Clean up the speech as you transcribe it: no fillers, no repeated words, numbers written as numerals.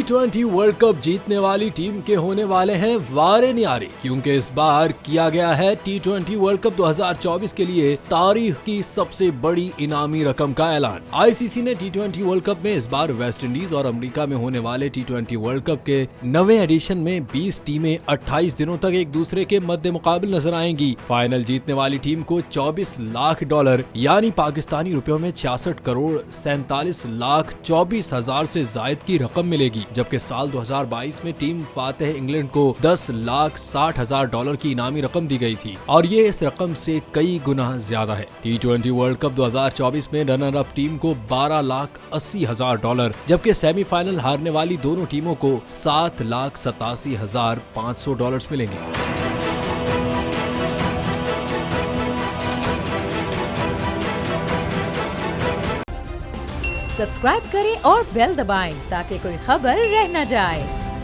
T20 world cup जीतने वाली team के होने वाले हैं वारे न्यारे, क्योंकि इस बार किया गया है T20 वर्ल्ड कप 2024 के लिए तारीख की सबसे बड़ी इनामी रकम का ऐलान। आईसीसी ने T20 वर्ल्ड कप में इस बार वेस्ट इंडीज और अमेरिका में होने वाले T20 वर्ल्ड कप के 9वें एडिशन में 20 टीमें 28 दिनों तक एक दूसरे के मद्दे मुकाबिल नजर आएंगी। फाइनल जीतने वाली टीम को $24 लाख यानी पाकिस्तानी रुपयों में 66 करोड़ 47 लाख 24 हजार से जायद की रकम मिलेगी, जबकि साल 2022 में टीम फातेह इंग्लैंड को $10 लाख 60 हजार की इनामी रकम दी गई थी और ये इस रकम से कई गुना ज्यादा है। T20 वर्ल्ड कप 2024 में रनर अप टीम को $12 लाख 80 हजार, जबकि सेमीफाइनल हारने वाली दोनों टीमों को $7 लाख 87 हजार $500 मिलेंगे। सब्सक्राइब करें और बेल दबाएं ताकि कोई खबर रह न जाए।